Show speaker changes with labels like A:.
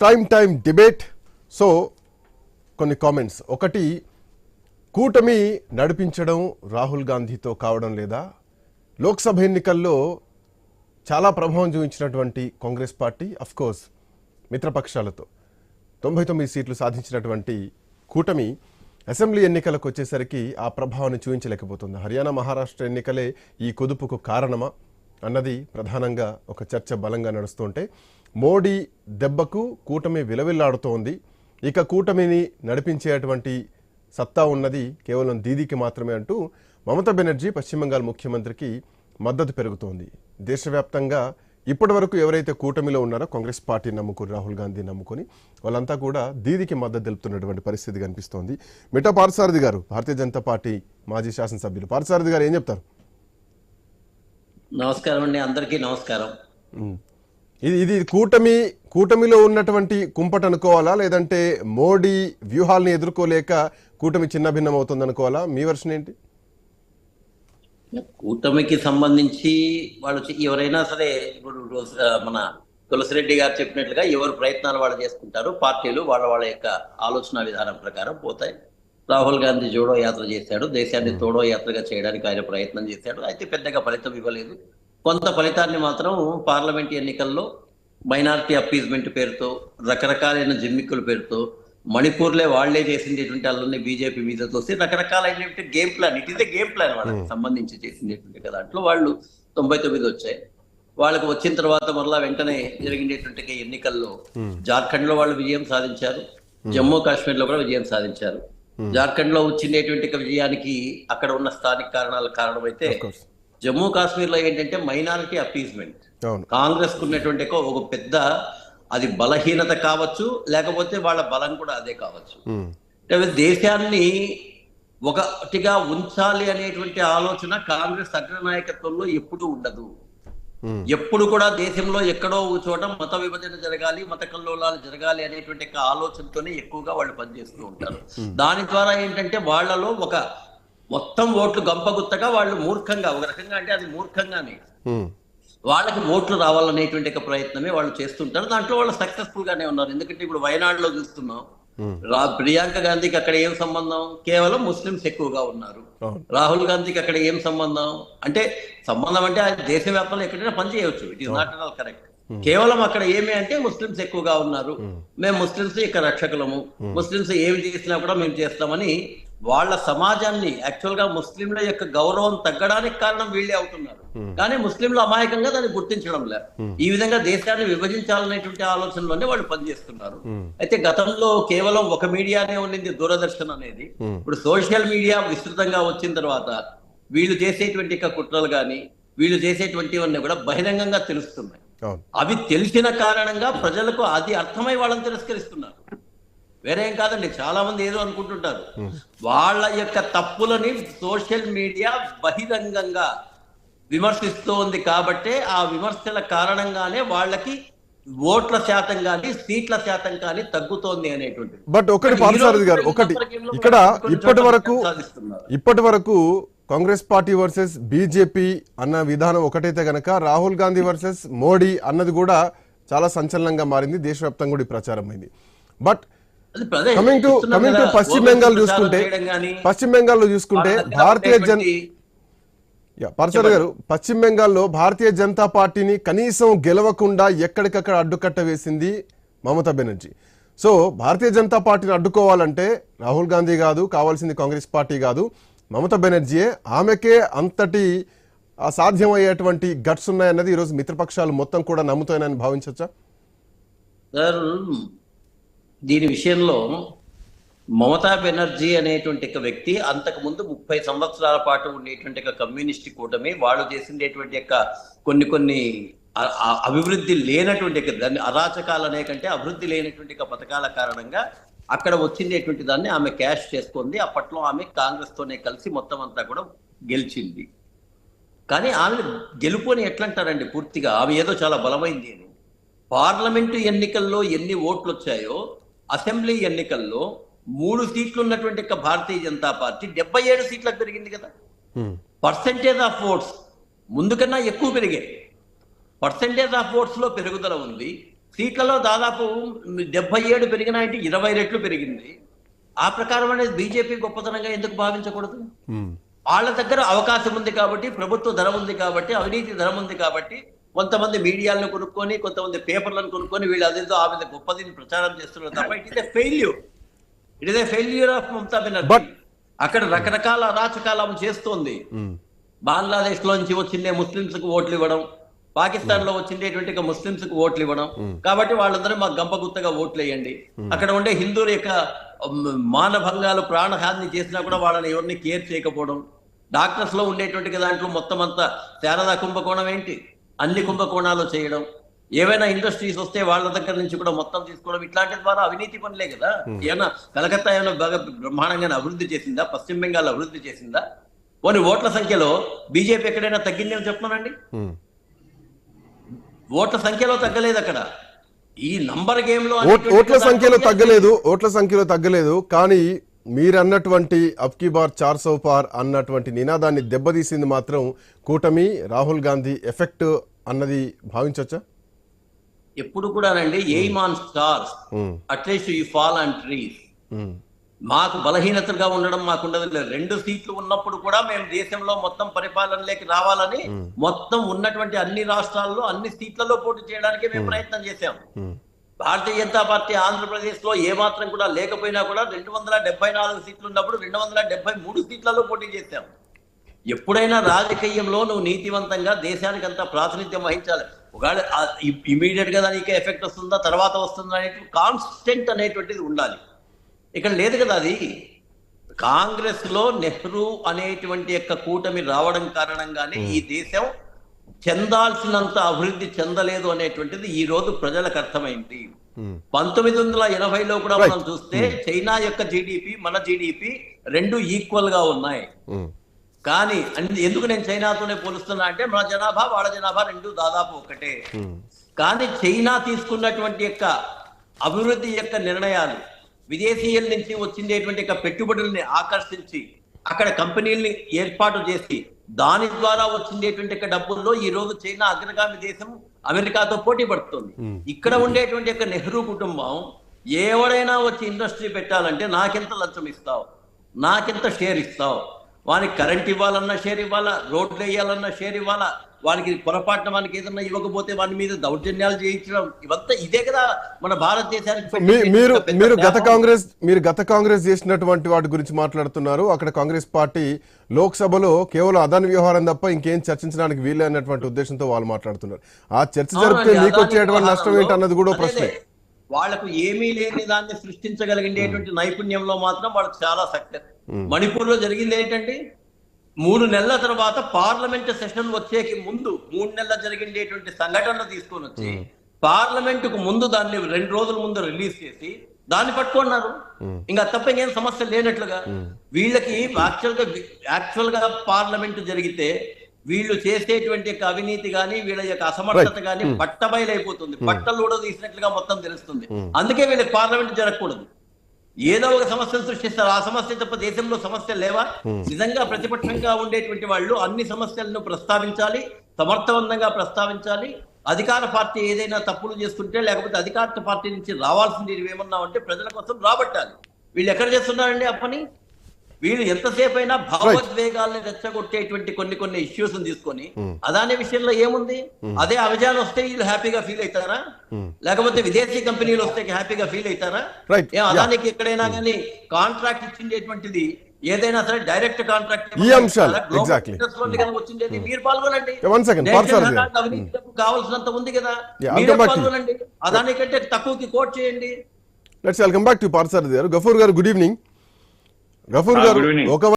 A: Prime time debate. So కొన్ని comments. ఒకటి, కూటమి నడిపించడం రాహుల్ గాంధీతో కావడం లేదా? లోక్సభ ఎన్నికల్లో చాలా ప్రభావం చూపించినటువంటి కాంగ్రెస్ పార్టీ అఫ్కోర్స్ మిత్రపక్షాలతో 99 సీట్లు సాధించినటువంటి కూటమి అసెంబ్లీ ఎన్నికలకు వచ్చేసరికి ఆ ప్రభావాన్ని చూపించలేకపోతుంది. హర్యానా, మహారాష్ట్ర ఎన్నికలే ఈ కుదుపుకు కారణమా అన్నది ప్రధానంగా ఒక చర్చ బలంగా నడుస్తుంటే, మోడీ దెబ్బకు కూటమి విలవిల్లాడుతోంది. ఇక కూటమిని నడిపించేటువంటి సత్తా ఉన్నది కేవలం దీదీకి మాత్రమే అంటూ మమతా బెనర్జీ పశ్చిమ బెంగాల్ ముఖ్యమంత్రికి మద్దతు పెరుగుతోంది. దేశవ్యాప్తంగా ఇప్పటి వరకు ఎవరైతే కూటమిలో ఉన్నారో కాంగ్రెస్ పార్టీ నమ్ముకుని, రాహుల్ గాంధీ నమ్ముకొని, వాళ్ళంతా కూడా దీదీకి మద్దతు తెలుపుతున్నటువంటి పరిస్థితి కనిపిస్తోంది. మిఠా పార్థసారథి గారు, భారతీయ జనతా పార్టీ మాజీ శాసనసభ్యులు. పార్థసారథి గారు ఏం చెప్తారు?
B: నమస్కారం అండి, అందరికీ నమస్కారం.
A: ఇది కూటమిలో ఉన్నటువంటి కుంపట అనుకోవాలా, లేదంటే మోడీ వ్యూహాల్ని ఎదుర్కోలేక కూటమి చిన్న భిన్నం అవుతుంది అనుకోవాలా? మీ వర్షన్ ఏంటి?
B: కూటమికి సంబంధించి వాళ్ళు ఎవరైనా సరే, ఇప్పుడు మన తులసిరెడ్డి గారు చెప్పినట్లుగా ఎవరు ప్రయత్నాలు వాళ్ళు చేసుకుంటారు. పార్టీలు వాళ్ళ యొక్క ఆలోచన విధానం ప్రకారం పోతాయి. రాహుల్ గాంధీ జోడో యాత్ర చేశాడు, దేశాన్ని తోడో యాత్రగా చేయడానికి ఆయన ప్రయత్నం చేశాడు. అయితే పెద్దగా ఫలితం ఇవ్వలేదు. కొంత ఫలితాన్ని మాత్రం పార్లమెంట్ ఎన్నికల్లో మైనారిటీ అప్పీజ్మెంట్ పేరుతో, రకరకాలైన జిమ్మిక్కుల పేరుతో, మణిపూర్లో వాళ్లే చేసిండేటువంటి వాళ్ళని బీజేపీ మీద తోసి రకరకాలైనటువంటి game plan, it is a game plan వాళ్ళకి సంబంధించి చేసిండేటువంటి దాంట్లో వాళ్ళు 99 వచ్చాయి. వాళ్ళకి వచ్చిన తర్వాత మరలా వెంటనే జరిగినటువంటి ఎన్నికల్లో జార్ఖండ్ లో వాళ్ళు విజయం సాధించారు, జమ్మూ కాశ్మీర్ లో కూడా విజయం సాధించారు. జార్ఖండ్ లో వచ్చినటువంటి విజయానికి అక్కడ ఉన్న స్థానిక కారణాల కారణమైతే, జమ్మూ కాశ్మీర్ లో ఏంటంటే మైనారిటీ అపీజ్మెంట్ కాంగ్రెస్ కు ఉన్నటువంటి ఒక పెద్ద, అది బలహీనత కావచ్చు, లేకపోతే వాళ్ళ బలం కూడా అదే కావచ్చు. దేశాన్ని ఒకటిగా ఉంచాలి అనేటువంటి ఆలోచన కాంగ్రెస్ అగ్రనాయకత్వంలో ఎప్పుడూ ఉండదు. ఎప్పుడు కూడా దేశంలో ఎక్కడో చోట మత విభజన జరగాలి, మత కల్లోలాలు జరగాలి అనేటువంటి ఆలోచనతోనే ఎక్కువగా వాళ్ళు పనిచేస్తూ ఉంటారు. దాని ద్వారా ఏంటంటే వాళ్ళలో ఒక మొత్తం ఓట్లు గంపగుత్తగా వాళ్ళు మూర్ఖంగా, ఒక రకంగా అంటే అది మూర్ఖంగానే వాళ్ళకి ఓట్లు రావాలనేటువంటి ప్రయత్నమే వాళ్ళు చేస్తుంటారు. దాంట్లో వాళ్ళు సక్సెస్ఫుల్ గానే ఉన్నారు. ఎందుకంటే ఇప్పుడు వయనాడులో చూస్తున్నాం, ప్రియాంక గాంధీకి అక్కడ ఏం సంబంధం? కేవలం ముస్లింస్ ఎక్కువగా ఉన్నారు. రాహుల్ గాంధీకి అక్కడ ఏం సంబంధం అంటే, సంబంధం అంటే అది దేశవ్యాప్తంగా ఎక్కడైనా పని చేయవచ్చు, it is not at all correct. కేవలం అక్కడ ఏమి అంటే ముస్లింస్ ఎక్కువగా ఉన్నారు, మేము ముస్లింస్ ఇక్కడ రక్షకులము, ముస్లింస్ ఏమి చేసినా కూడా మేము చేస్తామని వాళ్ళ సమాజాన్ని, యాక్చువల్ గా ముస్లింల యొక్క గౌరవం తగ్గడానికి కారణం వీళ్ళే అవుతున్నారు. కానీ ముస్లింలు అమాయకంగా దాన్ని గుర్తించడం లేదు. ఈ విధంగా దేశాన్ని విభజించాలనేటువంటి ఆలోచనలోనే వాళ్ళు పనిచేస్తున్నారు. అయితే గతంలో కేవలం ఒక మీడియానే ఉండింది, దూరదర్శన్ అనేది. ఇప్పుడు సోషల్ మీడియా విస్తృతంగా వచ్చిన తర్వాత వీళ్ళు చేసేటువంటి కుట్రలు కానీ, వీళ్ళు చేసేటువంటివన్నీ కూడా బహిరంగంగా తెలుస్తున్నాయి. అవి తెలిసిన కారణంగా ప్రజలకు అది అర్థమై వాళ్ళని తిరస్కరిస్తున్నారు. వేరేం కాదండి. చాలా మంది ఏదో అనుకుంటుంటారు, వాళ్ళ యొక్క తప్పులని సోషల్ మీడియా బహిరంగంగా విమర్శిస్తోంది కాబట్టి ఆ విమర్శల కారణంగానే వాళ్ళకి ఓట్ల శాతం కానీ, సీట్ల శాతం కానీ తగ్గుతోంది అనేటువంటి.
A: బట్ ఒకటి పార్థసారథి గారు, ఒకటి ఇక్కడ ఇప్పటి వరకు కాంగ్రెస్ పార్టీ వర్సెస్ బీజేపీ అన్న విధానం ఒకటైతే గనక, రాహుల్ గాంధీ వర్సెస్ మోడీ అన్నది కూడా చాలా సంచలనంగా మారింది, దేశవ్యాప్తంగా కూడా ప్రచారం అయింది. బట్ కమింగ్ టు పశ్చిమ బెంగాల్ చూసుకుంటే, పార్థసారథి గారు, పశ్చిమ బెంగాల్లో భారతీయ జనతా పార్టీని కనీసం గెలవకుండా ఎక్కడికక్కడ అడ్డుకట్ట వేసింది మమతా బెనర్జీ. సో భారతీయ జనతా పార్టీని అడ్డుకోవాలంటే రాహుల్ గాంధీ కాదు కావాల్సింది, కాంగ్రెస్ పార్టీ కాదు, మమతా బెనర్జీయే. ఆమెకే అంతటి అసాధ్యమయ్యేటువంటి గట్స్ ఉన్నాయన్నది ఈరోజు మిత్రపక్షాలు మొత్తం కూడా నమ్ముతాయని భావించవచ్చా?
B: దీని విషయంలో మమతా బెనర్జీ అనేటువంటి వ్యక్తి అంతకుముందు 30 సంవత్సరాల పాటు ఉండేటువంటి కమ్యూనిస్ట్ కూటమి, వాళ్ళు చేసిండేటువంటి కొన్ని అభివృద్ధి లేనటువంటి దాన్ని అరాచకాలు అనే కంటే అభివృద్ధి లేనటువంటి పథకాల కారణంగా అక్కడ వచ్చిండేటువంటి దాన్ని ఆమె క్యాష్ చేసుకుంది. అప్పట్లో ఆమె కాంగ్రెస్ తోనే కలిసి మొత్తం అంతా కూడా గెలిచింది. కానీ ఆమె గెలుపు అని ఎట్లంటారండి? పూర్తిగా ఆమె ఏదో చాలా బలమైంది అని. పార్లమెంటు ఎన్నికల్లో ఎన్ని ఓట్లు వచ్చాయో, అసెంబ్లీ ఎన్నికల్లో 3 సీట్లు ఉన్నటువంటి భారతీయ జనతా పార్టీ 77 సీట్లకు పెరిగింది కదా. పర్సెంటేజ్ ఆఫ్ ఓట్స్ ముందు కన్నా ఎక్కువ పెరిగాయి. పర్సెంటేజ్ ఆఫ్ ఓట్స్ లో పెరుగుదల ఉంది, సీట్లలో దాదాపు 77 పెరిగిన అంటే 20 రెట్లు పెరిగింది. ఆ ప్రకారం అనేది బీజేపీ గొప్పతనంగా ఎందుకు భావించకూడదు? వాళ్ళ దగ్గర అవకాశం ఉంది కాబట్టి, ప్రభుత్వ ధనం ఉంది కాబట్టి, అవినీతి ధనం ఉంది కాబట్టి, కొంతమంది మీడియాలను కొనుక్కొని, కొంతమంది పేపర్లను కొనుక్కొని వీళ్ళు అదేదో ఆ మీద గొప్పదిని ప్రచారం చేస్తున్నారు తప్ప it is a failure. It is a failure of Mamata Banerjee. అక్కడ రకరకాల అరాచకాలు ఆమె చేస్తోంది. బంగ్లాదేశ్ లో నుంచి వచ్చిండే ముస్లింస్ కు ఓట్లు ఇవ్వడం, పాకిస్తాన్ లో వచ్చిండేటువంటి ముస్లింస్ కు ఓట్లు ఇవ్వడం, కాబట్టి వాళ్ళందరూ మాకు గంపగుత్తగా ఓట్లు వేయండి. అక్కడ ఉండే హిందువుల యొక్క మానభంగాలు ప్రాణహాని చేసినా కూడా వాళ్ళని ఎవరిని కేర్ చేయకపోవడం, డాక్టర్స్ లో ఉండేటువంటి దాంట్లో మొత్తం అంతా శారదా కుంభకోణం ఏంటి, అన్ని కుంభకోణాలు చేయడం, ఏవైనా ఇండస్ట్రీస్ వస్తే వాళ్ళ దగ్గర నుంచి కూడా మొత్తం తీసుకోవడం, ఇట్లాంటి ద్వారా అవినీతి పనులే కదా. ఏమైనా కలకత్తా ఏమైనా బాగా బ్రహ్మాండంగా అభివృద్ధి చేసిందా? పశ్చిమ బెంగాల్ అభివృద్ధి చేసిందా? పోనీ ఓట్ల సంఖ్యలో బీజేపీ ఎక్కడైనా తగ్గిందేమో చెప్పమనండి. ఓట్ల సంఖ్యలో తగ్గలేదు అక్కడ. ఈ నంబర్ గేమ్ లో
A: ఓట్ల సంఖ్యలో తగ్గలేదు కానీ మీరన్నటువంటి అబ్కీ బార్ 400 పార్ అన్నటువంటి నినాదాన్ని దెబ్బతీసింది మాత్రం కూటమి, రాహుల్ గాంధీ ఎఫెక్ట్ అన్నది భావించవచ్చా?
B: ఎప్పుడు కూడానండి aim on stars, at least you fall on trees. మాకు బలహీనతగా ఉండడం మాకుండదు. 2 సీట్లు ఉన్నప్పుడు కూడా మేము దేశంలో మొత్తం పరిపాలనలోకి రావాలని మొత్తం ఉన్నటువంటి అన్ని రాష్ట్రాల్లో అన్ని సీట్లలో పోటీ చేయడానికి మేము ప్రయత్నం చేశాం. భారతీయ జనతా పార్టీ ఆంధ్రప్రదేశ్ లో ఏమాత్రం కూడా లేకపోయినా కూడా 274 సీట్లు ఉన్నప్పుడు 273 సీట్లలో పోటీ చేశాం. ఎప్పుడైనా రాజకీయంలో నువ్వు నీతివంతంగా దేశానికి అంతా ప్రాతినిధ్యం వహించాలి. ఒకవేళ ఇమీడియట్ గా దానికి ఎఫెక్ట్ వస్తుందా, తర్వాత వస్తుందా అనేది కాన్స్టెంట్ అనేటువంటిది ఉండాలి. ఇక్కడ లేదు కదా. అది కాంగ్రెస్ లో నెహ్రూ అనేటువంటి యొక్క కూటమి రావడం కారణంగానే ఈ దేశం చెందాల్సినంత అభివృద్ధి చెందలేదు అనేటువంటిది ఈ రోజు ప్రజలకు అర్థమైంది. 1980లో కూడా మనం చూస్తే చైనా యొక్క జీడిపి, మన జీడిపి 2 ఈక్వల్ గా ఉన్నాయి. కానీ ఎందుకు నేను చైనాతోనే పోలుస్తున్నా అంటే మన జనాభా వాళ్ళ జనాభా 2 దాదాపు ఒకటే. కానీ చైనా తీసుకున్నటువంటి యొక్క అభివృద్ధి యొక్క నిర్ణయాలు, విదేశీయుల నుంచి వచ్చిండేటువంటి పెట్టుబడుల్ని ఆకర్షించి అక్కడ కంపెనీల్ని ఏర్పాటు చేసి దాని ద్వారా వచ్చిండేటువంటి డబ్బుల్లో ఈ రోజు చైనా అగ్రగామి దేశం అమెరికాతో పోటీ పడుతుంది. ఇక్కడ ఉండేటువంటి నెహ్రూ కుటుంబం ఎవడైనా వచ్చి ఇండస్ట్రీ పెట్టాలంటే నాకెంత లంచం ఇస్తావు, నాకెంత షేర్ ఇస్తావు, వానికి కరెంట్ ఇవ్వాలన్నా షేర్ ఇవ్వాలా, రోడ్లు వేయాలన్నా షేర్ ఇవ్వాలా, వానికి పొరపాటున వానికి ఏదన్నా ఇవ్వకపోతే వాని మీద దౌర్జన్యాలు చేయించడం, ఇవంతా ఇదే కదా మన భారతదేశానికి.
A: మీరు గత కాంగ్రెస్ చేసినటువంటి వాటి గురించి మాట్లాడుతున్నారు. అక్కడ కాంగ్రెస్ పార్టీ లోక్సభలో కేవలం అదాని వ్యవహారం తప్ప ఇంకేం చర్చించడానికి వీలే అన్నటువంటి ఉద్దేశంతో వాళ్ళు మాట్లాడుతున్నారు. ఆ చర్చ జరిపితే మీకు వచ్చేటువంటి నష్టం ఏంటి అన్నది కూడా ప్రశ్నే.
B: వాళ్లకు ఏమీ లేని దాన్ని సృష్టించగలిగేటువంటి నైపుణ్యంలో మాత్రం వాళ్ళకి చాలా సక్సెస్. మణిపూర్ లో జరిగింది ఏంటంటే 3 నెలల తర్వాత పార్లమెంట్ సెషన్ వచ్చేకి ముందు 3 నెలల జరిగిండేటువంటి సంఘటనలు తీసుకొని వచ్చి పార్లమెంటుకు ముందు దాన్ని 2 రోజుల ముందు రిలీజ్ చేసి దాన్ని పట్టుకున్నారు. ఇంకా తప్ప ఇంకేం సమస్య లేనట్లుగా. వీళ్ళకి యాక్చువల్ గా పార్లమెంట్ జరిగితే వీళ్ళు చేసేటువంటి అవినీతి గాని వీళ్ళ యొక్క అసమర్థత గాని బట్టబయలైపోతుంది. బట్టలు కూడా తీసినట్లుగా మొత్తం తెలుస్తుంది. అందుకే వీళ్ళకి పార్లమెంట్ జరగకూడదు. ఏదో ఒక సమస్యను సృష్టిస్తారు. ఆ సమస్య తప్ప దేశంలో సమస్యలు లేవా? నిజంగా ప్రతిపక్షంగా ఉండేటువంటి వాళ్ళు అన్ని సమస్యలను ప్రస్తావించాలి, సమర్థవంతంగా ప్రస్తావించాలి. అధికార పార్టీ ఏదైనా తప్పులు చేస్తుంటే లేకపోతే అధికార పార్టీ నుంచి రావాల్సింది ఏమన్నా ఉంటే ప్రజల కోసం రాబట్టాలి. వీళ్ళు ఎక్కడ చేస్తున్నారండి ఆ పని? వీళ్ళు ఎంతసేపు అయినా భావోద్వేగాల్ని రెచ్చగొట్టేటువంటి కొన్ని ఇష్యూస్ తీసుకొని అదాని విషయంలో ఏముంది? అదే అమెజాన్ వస్తే వీళ్ళు హ్యాపీగా ఫీల్ అవుతారా? లేకపోతే విదేశీ కంపెనీలు వస్తే హ్యాపీగా ఫీల్ అవుతారా? అదానికి ఎక్కడైనా కానీ కాంట్రాక్ట్ ఇచ్చిండేటువంటిది ఏదైనా సరే డైరెక్ట్ కాంట్రాక్ట్ వచ్చిండేది మీరు పాల్గొనండి. కావాల్సినంత ఉంది కదా, మీరే పాల్గొనండి. అదాని కంటే తక్కువకి కోట్ చేయండి.
A: గఫూర్ గారు గుడ్ ఈవినింగ్. గఫూర్ గారు, ఒక